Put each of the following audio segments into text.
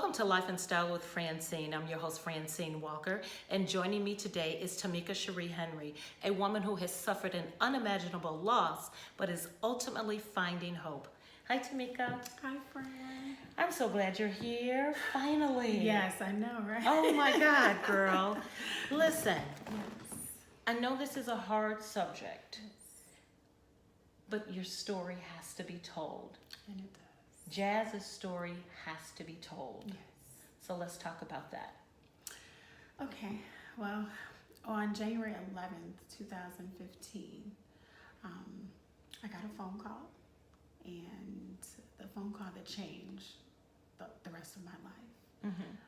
Welcome to Life and Style with Francyne. I'm your host, Francyne Walker, and joining me today is Tamika Cheree Henry, a woman who has suffered an unimaginable loss, but is ultimately finding hope. Hi, Tamika. Hi, Fran. I'm so glad you're here, finally. Yes, I know, right? Oh my God, girl. Listen, Yes. I know this is a hard subject, but your story has to be told. And it does. Jazz's story has to be told. Yes. So let's talk about that. Okay. Well, on January 11th, 2015, I got a phone call, and the phone call that changed the rest of my life.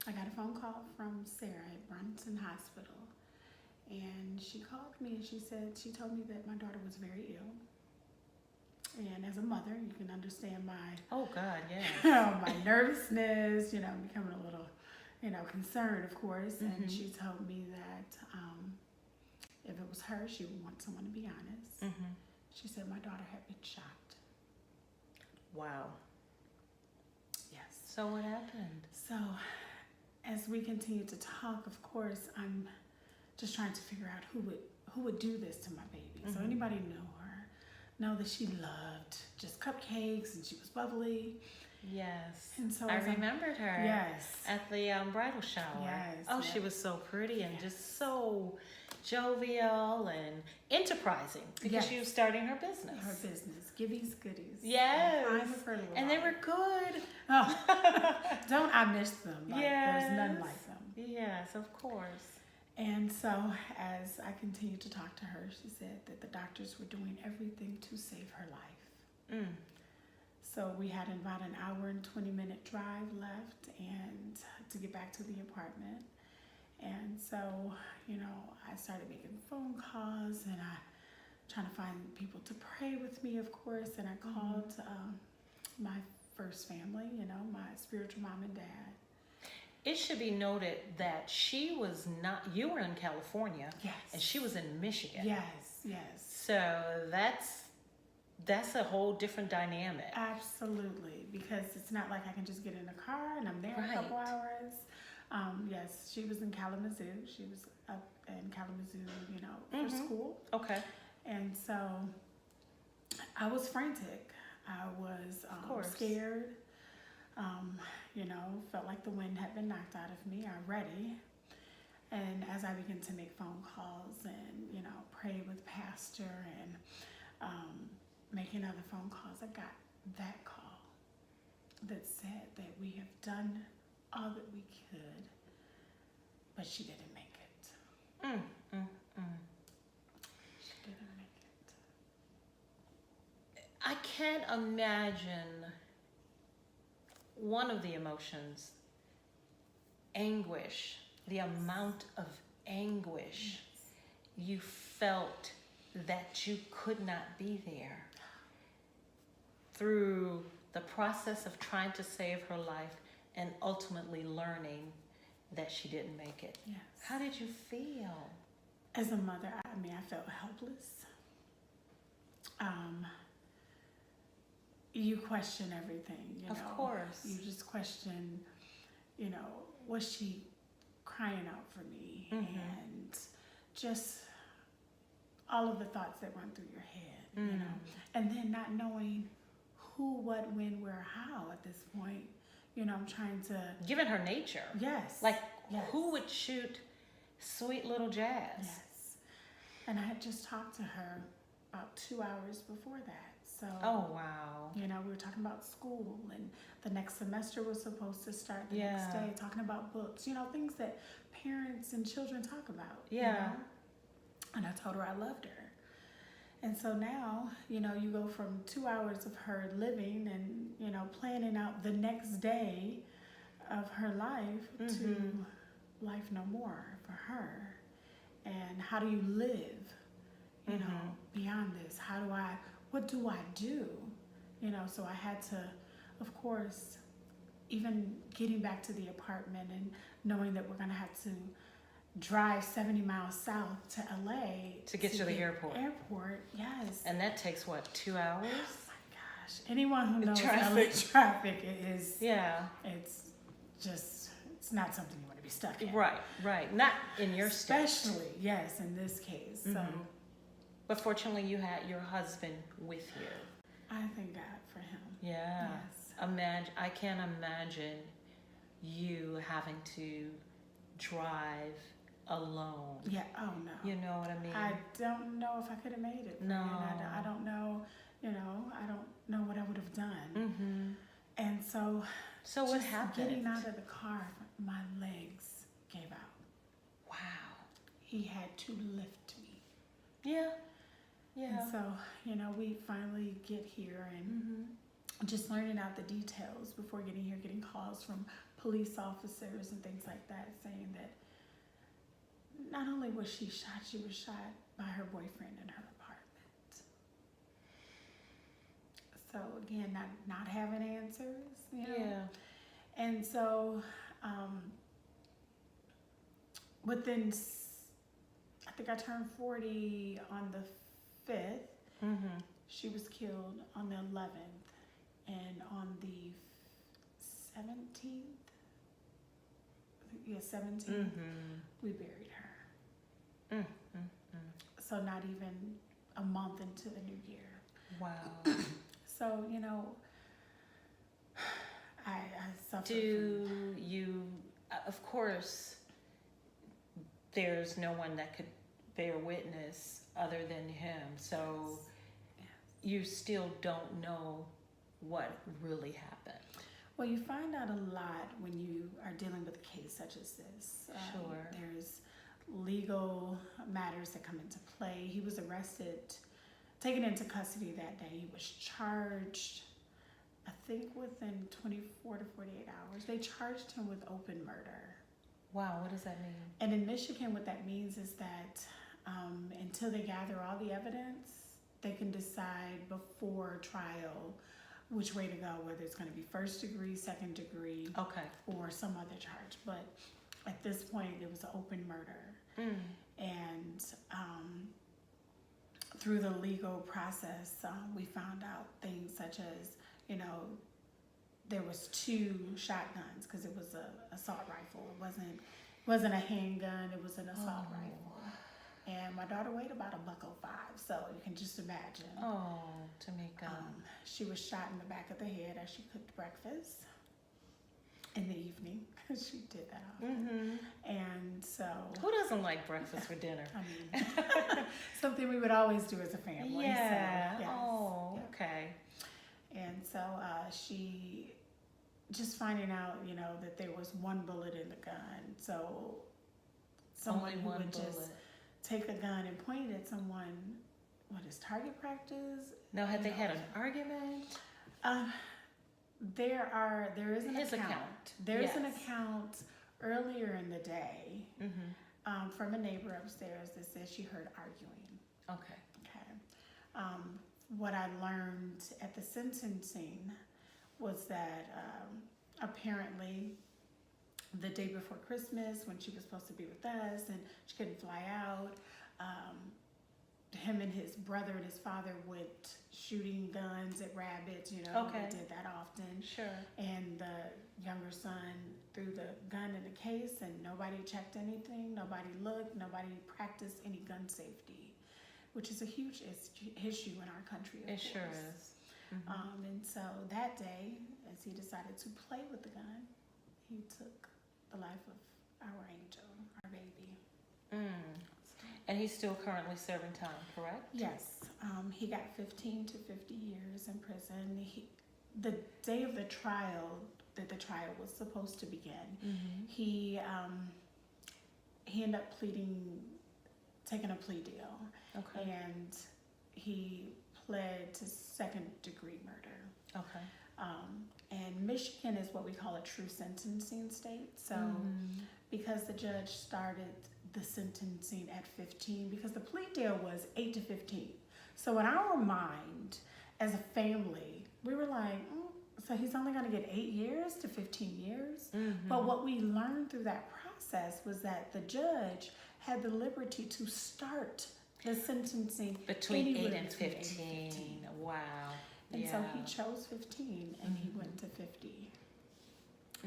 I got a phone call from Sarah at Brunson Hospital, and she called me and she told me that my daughter was very ill. And as a mother, you can understand Oh God, yeah. my nervousness, becoming a little, concerned, of course. And she told me that if it was her, she would want someone to be honest. She said my daughter had been shot. Wow. Yes. So what happened? So as we continue to talk, of course, I'm just trying to figure out who would do this to my baby. So anybody know that she loved just cupcakes and she was bubbly. Yes. And so I remembered her. Yes. At the bridal shower. Yes. Oh, yes. she was so pretty and just so jovial and enterprising because she was starting her business. Her business, Gibby's Goodies. Yes. I've heard of and they were good. Oh, don't I miss them? Yes. There's none like them. Yes, of course. And so as I continued to talk to her, she said that the doctors were doing everything to save her life. So we had about an hour and 20-minute drive left and to get back to the apartment. And so, I started making phone calls and trying to find people to pray with me, of course. And I called my first family, my spiritual mom and dad. It should be noted that she was not, you were in California. Yes. And she was in Michigan. Yes. So that's a whole different dynamic. Absolutely, because it's not like I can just get in a car and I'm there in a couple hours. Yes, she was in Kalamazoo. She was up in Kalamazoo, for school. Okay. And so I was frantic. I was scared. Felt like the wind had been knocked out of me already. And as I began to make phone calls and, pray with pastor and making other phone calls, I got that call that said that we have done all that we could, but she didn't make it. She didn't make it. I can't imagine one of the emotions, anguish, the amount of anguish you felt that you could not be there through the process of trying to save her life and ultimately learning that she didn't make it. Yes. How did you feel? As a mother, I felt helpless. You question everything, Of course. You just question, was she crying out for me? And just all of the thoughts that run through your head, and then not knowing who, what, when, where, how at this point. I'm trying to... Given her nature. Yes. Yes. Who would shoot sweet little Jazz? Yes. And I had just talked to her about 2 hours before that. So, oh, wow. we were talking about school, and the next semester was supposed to start the next day, talking about books, things that parents and children talk about. Yeah. And I told her I loved her. And so now, you go from 2 hours of her living and, planning out the next day of her life to life no more for her. And how do you live, beyond this? What do I do? So I had to, of course, even getting back to the apartment and knowing that we're going to have to drive 70 miles south to LA to get to the airport. Yes. And that takes what, 2 hours? Oh my anyone who knows Traffic. LA traffic is, Yeah. it's just, it's not something you want to be stuck in. Right. Not in your state. Especially, yes, in this case. So But fortunately, you had your husband with you. I thank God for him. Yeah. Yes. I can't imagine you having to drive alone. Yeah. Oh no. You know what I mean? I don't know if I could have made it. No. I don't know. You know, I don't know what I would have done. Mm-hmm. And so So what just happened? getting out of the car, my legs gave out. Wow. He had to lift me. Yeah. And so, you know, we finally get here and just learning out the details before getting here, getting calls from police officers and things like that saying that not only was she was shot by her boyfriend in her apartment. So again, not having answers, you know. Yeah. And so within, I think I turned 40 on the 5th. Mm-hmm. She was killed on the 11th, and on the 17th, 17th, we buried her. So not even a month into the new year. Wow. So, you know, I suffered. Do you, of course, there's no one that could bear witness other than him. So you still don't know what really happened. Well, you find out a lot when you are dealing with a case such as this. Sure. There's legal matters that come into play. He was arrested, taken into custody that day. He was charged, I think within 24 to 48 hours. They charged him with open murder. Wow, what does that mean? And in Michigan, what that means is that until they gather all the evidence, they can decide before trial which way to go, whether it's going to be first degree, second degree, or some other charge. But at this point, it was an open murder. And through the legal process, we found out things such as, you know, there was 2 shotguns because it was a assault rifle. It wasn't a handgun. It was an assault rifle. And my daughter weighed about $105, so you can just imagine. Oh, Tamika. She was shot in the back of the head as she cooked breakfast in the evening. She did that often. And so. Who doesn't like breakfast for dinner? I mean, something we would always do as a family. Yeah. So, yes. Oh, okay. And so she, just finding out, you know, that there was 1 bullet in the gun. So someone Only who one would bullet. just take a gun and point it at someone, what is target practice? Now, had they had an argument? There is an His account. There's an yes. account earlier in the day from a neighbor upstairs that says she heard arguing. Okay. Okay. What I learned at the sentencing was that apparently the day before Christmas, when she was supposed to be with us and she couldn't fly out, him and his brother and his father went shooting guns at rabbits, you know, Okay. they did that often. Sure. And the younger son threw the gun in the case and nobody checked anything, nobody looked, nobody practiced any gun safety, which is a huge issue in our country, of course. Sure is. And so that day, as he decided to play with the gun, he took the life of our angel, our baby. And he's still currently serving time, correct? Yes, he got 15 to 50 years in prison. The day of the trial, that the trial was supposed to begin, he ended up taking a plea deal. Okay. And he pled to second degree murder. Okay. And Michigan is what we call a true sentencing state. So because the judge started the sentencing at 15, because the plea deal was 8 to 15. So in our mind, as a family, we were like, so he's only going to get 8 years to 15 years? But what we learned through that process was that the judge had the liberty to start the sentencing Between 8 anywhere and between 15. Wow. And so he chose 15 and he went to 50.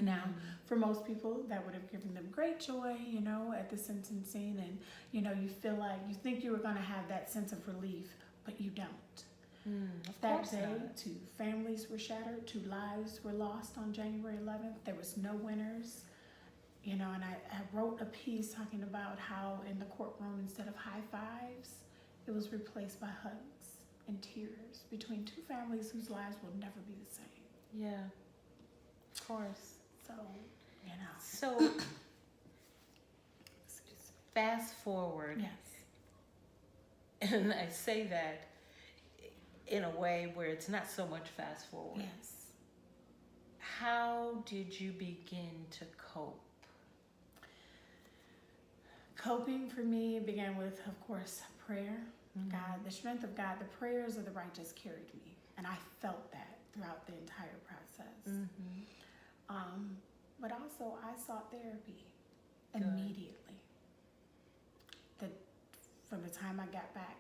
Now, for most people, that would have given them great joy, you know, at the sentencing. And, you know, you feel like you think you were going to have that sense of relief, but you don't. That day, not. 2 families were shattered, 2 lives were lost on January 11th. There was no winners. You know, and I wrote a piece talking about how in the courtroom, instead of high fives, it was replaced by hugs and tears between 2 families whose lives will never be the same. Yeah, of course. So, you know. So, fast forward. Yes. And I say that in a way where it's not so much fast forward. Yes. How did you begin to cope? Coping for me began with, of course, prayer. God, the strength of God, the prayers of the righteous carried me. And I felt that throughout the entire process. But also, I sought therapy immediately. From the time I got back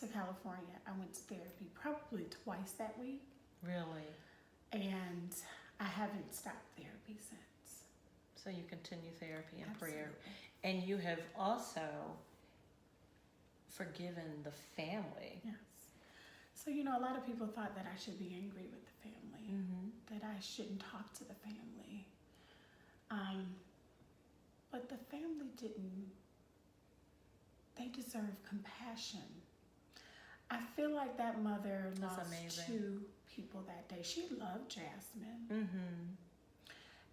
to California, I went to therapy probably twice that week. Really? And I haven't stopped therapy since. So you continue therapy and Absolutely. prayer. And you have also forgiven the family. Yes. So, you know, a lot of people thought that I should be angry with the family, that I shouldn't talk to the family. But the family didn't, they deserve compassion. I feel like that mother lost amazing. 2 people that day. She loved Jazmyne.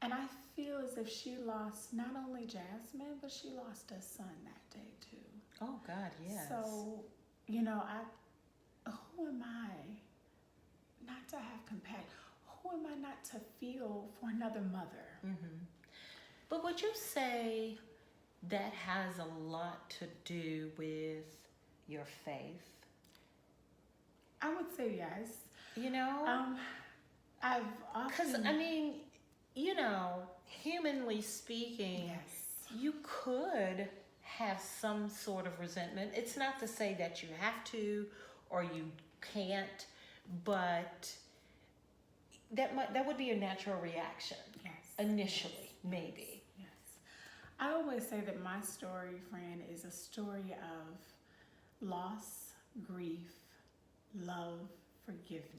And I feel as if she lost not only Jazmyne, but she lost a son that day too. Oh God, yes. So, you know, who am I not to have compassion? Who am I not to feel for another mother? But would you say that has a lot to do with your faith? I would say yes. You know? I've Because, often... I mean, you know, humanly speaking, Yes. you could have some sort of resentment. It's not to say that you have to or you can't, but that would be a natural reaction. Yes. Initially, maybe. Yes. I always say that my story, Fran, is a story of loss, grief, love, forgiveness.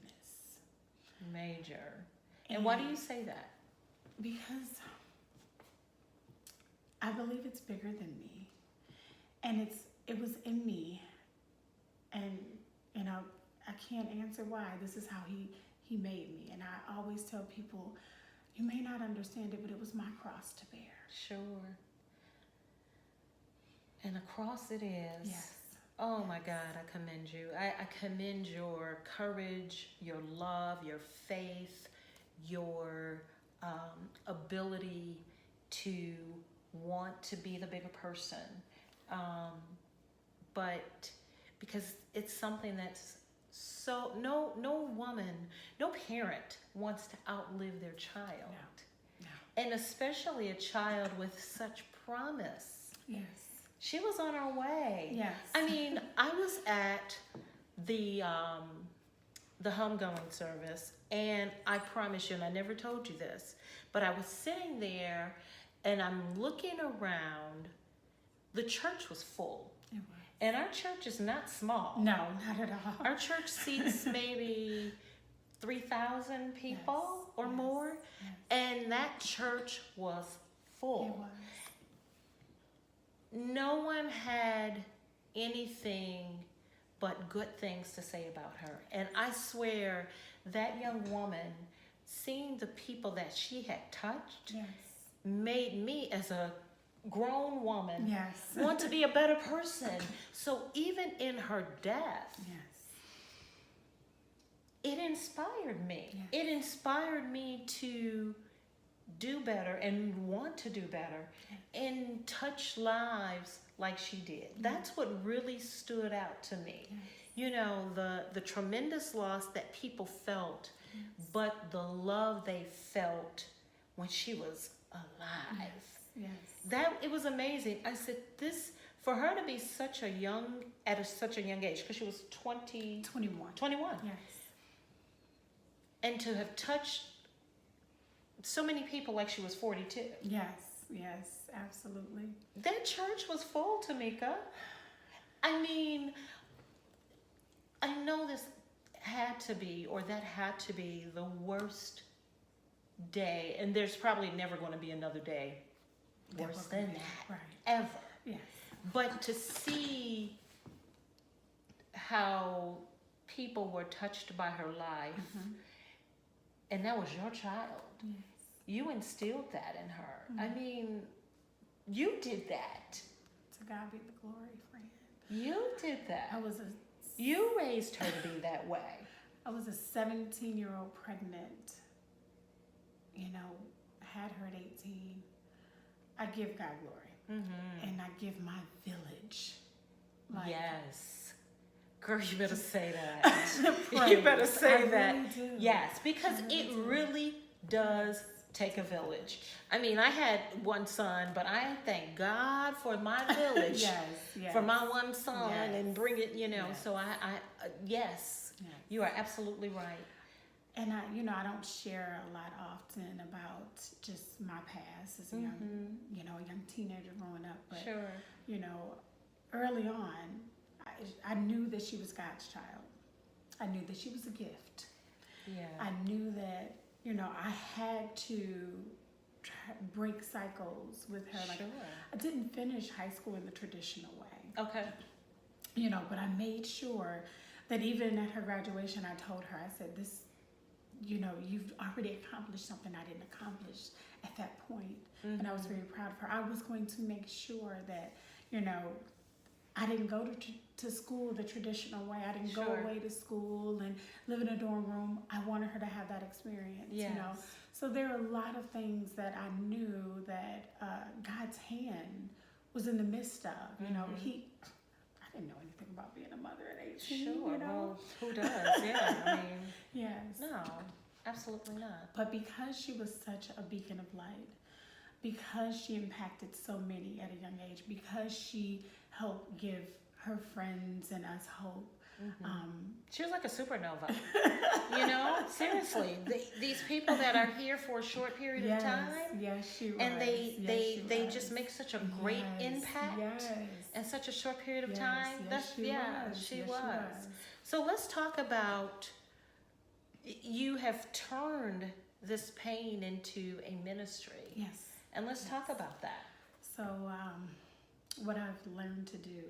Major. And why do you say that? Because I believe it's bigger than me. And it was in me. And, you know, I can't answer why. This is how he made me. And I always tell people, you may not understand it, but it was my cross to bear. Sure. And a cross it is. Yes. Oh my God, I commend you. I commend your courage, your love, your faith, your ability to want to be the bigger person. But because it's something that's so, no woman, no parent wants to outlive their child. No. And especially a child with such promise. Yes. She was on her way. Yes. I mean, I was at the homegoing service, and I promise you, and I never told you this, but I was sitting there, and I'm looking around. The church was full. It was. And our church is not small. No, not at all. Our church seats maybe 3,000 people or more. Yes. And that church was full. It was. No one had anything but good things to say about her. And I swear that young woman, seeing the people that she had touched, Yes. made me as a grown woman Yes. want to be a better person. So even in her death, Yes. it inspired me. Yes. It inspired me to do better and want to do better and touch lives like she did. That's what really stood out to me. Yes. You know, the tremendous loss that people felt, but the love they felt when she was alive. Yes. That, it was amazing. I said, this, for her to be at such a young age, because she was 21. 21. Yes. and to have touched so many people like she was 42. Yes, absolutely. That church was full, Tamika. I mean, I know this had to be, or that had to be the worst day, and there's probably never going to be another day worse than that, right? ever. Yes. But to see how people were touched by her life, and that was your child. Yes. You instilled that in her. I Mm-hmm. mean, you did that. To God be the glory, friend. You did that. You raised her to be that way. I was a 17-year-old pregnant. You know, had her at 18. I give God glory, and I give my village. Yes. Girl, you better say that. Praise. You better say I that. really do. Yes, because I really it do. really does take a village. I mean, I had one son, but I thank God for my village. Yes. For my one son, Yes. and bring it, you know. Yes. So yes, you are absolutely right. And I don't share a lot often about just my past as a young, a young teenager growing up. But Sure. Early on, I knew that she was God's child. I knew that she was a gift. Yeah. I knew that, I had to break cycles with her. Like, Sure. I didn't finish high school in the traditional way. Okay. But I made sure that even at her graduation, I told her, I said, this, you've already accomplished something I didn't accomplish at that point. And I was very proud of her. I was going to make sure that, I didn't go to school the traditional way. I didn't go Sure. away to school and live in a dorm room. I wanted her to have that experience, Yes. So there are a lot of things that I knew that God's hand was in the midst of. I didn't know anything about being a mother at 18. Sure. Well, who does? Yeah. I mean, Yes. no, absolutely not. But because she was such a beacon of light, because she impacted so many at a young age, because she helped give her friends and us hope. She was like a supernova. Seriously, these people that are here for a short period of time, Yes, she was. and they was. just make such a great impact in such a short period of time. She was. So let's talk about, you have turned this pain into a ministry. Yes. And let's talk about that. So what I've learned to do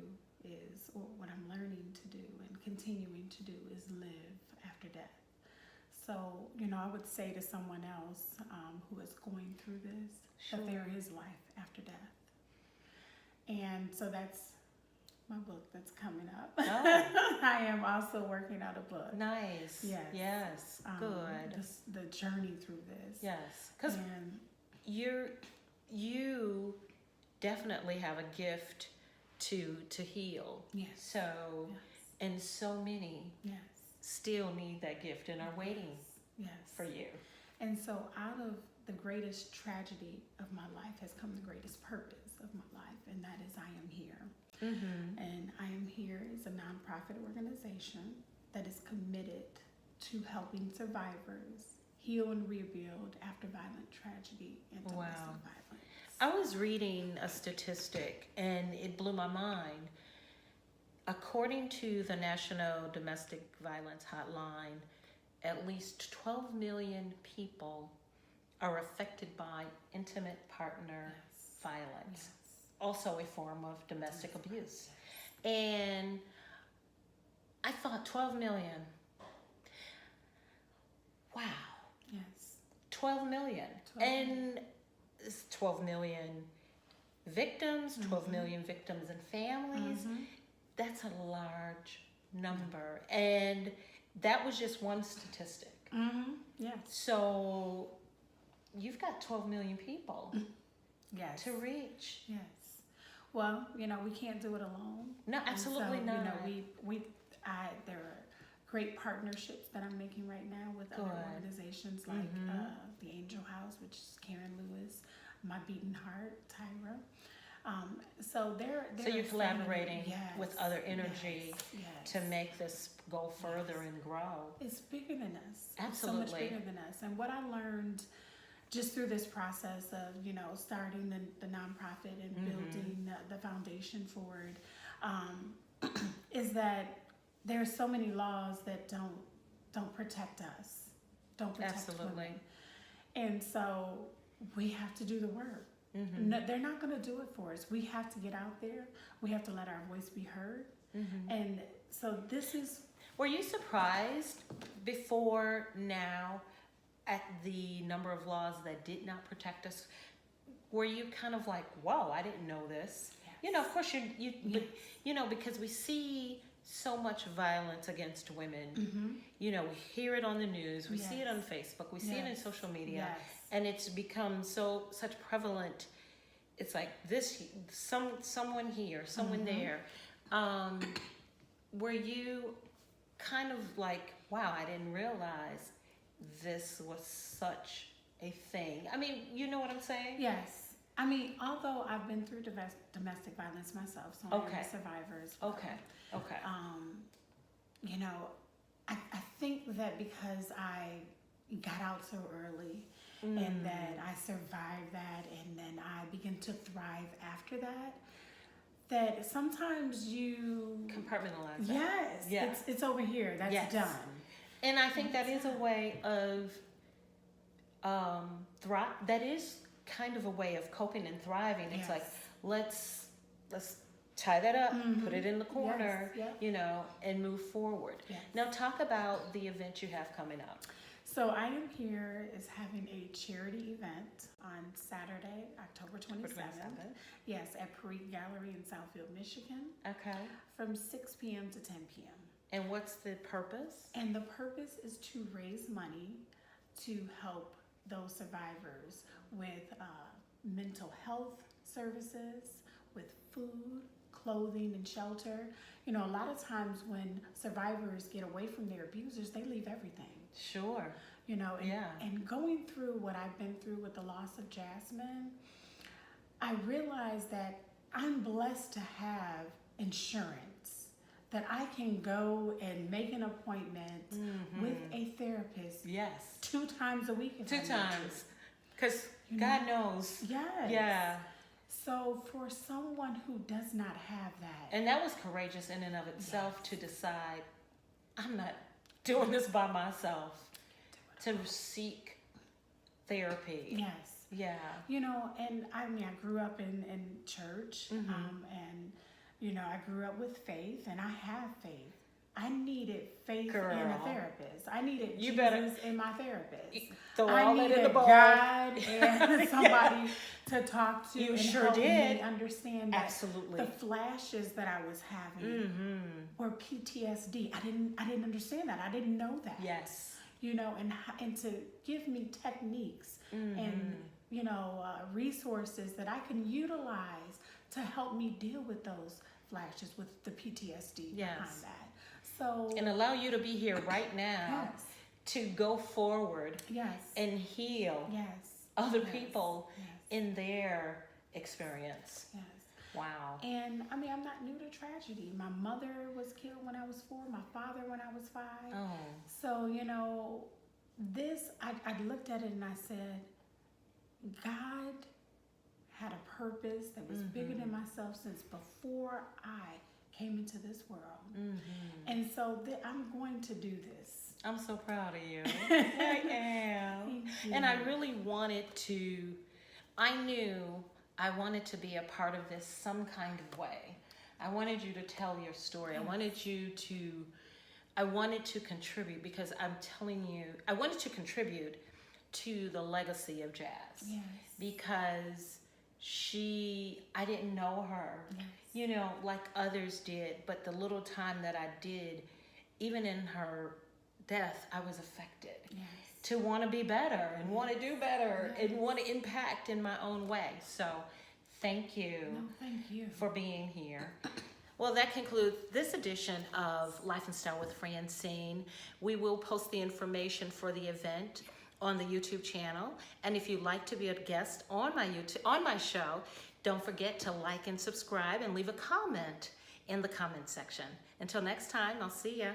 is, or what I'm learning to do and continuing to do, is live after death. So, I would say to someone else who is going through this, Sure. that there is life after death. And so that's my book that's coming up. Oh. I am also working out a book. Nice. Yes. Good. The journey through this. Yes. Because And you definitely have a gift to heal. yes. So, and so many Yes. still need that gift and are waiting Yes. for you. And so out of the greatest tragedy of my life has come the greatest purpose of my life, and that is I am here. And I am here is a nonprofit organization that is committed to helping survivors heal and rebuild after violent tragedy and domestic violence. I was reading a statistic and it blew my mind. According to the National Domestic Violence Hotline, at least 12 million people are affected by intimate partner violence. Yes. Also a form of domestic abuse. And I thought 12 million. Wow. Yes. 12 million. 12 And it's 12 million victims, 12 million victims and families. That's a large number. And that was just one statistic. Yes. So you've got 12 million people Yes. to reach. Yes. Well, we can't do it alone. No, And absolutely so, not. There are great partnerships that I'm making right now with other Good. organizations like the Angel House, which is Karen Lewis, My Beating Heart, Tyra. So there. So you're are so collaborating many, yes, with other energy yes. to make this go further and grow. It's bigger than us. Absolutely. It's so much bigger than us. And what I learned just through this process of, starting the nonprofit and building the foundation for it, is that there are so many laws that don't protect us, don't protect women. And so we have to do the work. No, they're not going to do it for us. We have to get out there. We have to let our voice be heard. And so this is... Were you surprised before now at the number of laws that did not protect us? Were you kind of like, whoa, I didn't know this? Yes. Of course but, because we see so much violence against women. We hear it on the news, we see it on Facebook, we see it in social media, and it's become such prevalent. It's like this, someone here, someone there. Were you kind of like, wow, I didn't realize this was such a thing? I mean, you know what I'm saying? Yes. I mean, although I've been through domestic violence myself, so I'm a survivor as well. Okay. I think that because I got out so early and that I survived that and then I began to thrive after that sometimes you... Compartmentalize that. Yes. It's over here. That's done. And I think that is a way of that is kind of a way of coping and thriving. It's like, let's tie that up, put it in the corner, and move forward. Now talk about the event you have coming up. So I am here is having a charity event on Saturday, October 27th. Yes, at Perique Gallery in Southfield, Michigan. Okay. From 6 p.m. to 10 p.m. And what's the purpose? And the purpose is to raise money to help those survivors with mental health services, with food, clothing, and shelter. A lot of times when survivors get away from their abusers, they leave everything. Sure. And going through what I've been through with the loss of Jazmyne, I realized that I'm blessed to have insurance, that I can go and make an appointment with a therapist 2 times a week. 2 times. Because God knows. Yes. Yeah. So for someone who does not have that. And that was courageous in and of itself to decide, I'm not doing this by myself, to seek therapy. Yes. Yeah. And I mean, I grew up in church, and, I grew up with faith, and I have faith. I needed faith in a therapist. I needed Jesus in my therapist. I needed God and somebody to talk to and help me understand that the flashes that I was having were PTSD. I didn't understand that. I didn't know that. Yes. And to give me techniques and resources that I can utilize to help me deal with those flashes, with the PTSD behind that. So, and allow you to be here right now to go forward and heal other people in their experience. Yes. Wow. And I mean, I'm not new to tragedy. My mother was killed when I was 4, my father when I was 5. Oh. So, I looked at it and I said, God had a purpose that was bigger than myself since before I came into this world. And so I'm going to do this. I'm so proud of you. I am. And I really I knew I wanted to be a part of this some kind of way. I wanted you to tell your story. I wanted to contribute, because I'm telling you, I wanted to contribute to the legacy of Jazz. Yes. Because I didn't know her, like others did, but the little time that I did, even in her death, I was affected to want to be better and want to do better and want to impact in my own way. So thank you, for being here. Well, that concludes this edition of Life and Style with Francyne. We will post the information for the event on the YouTube channel, and if you'd like to be a guest on my show, Don't forget to like and subscribe and leave a comment in the comment section. Until next time, I'll see ya.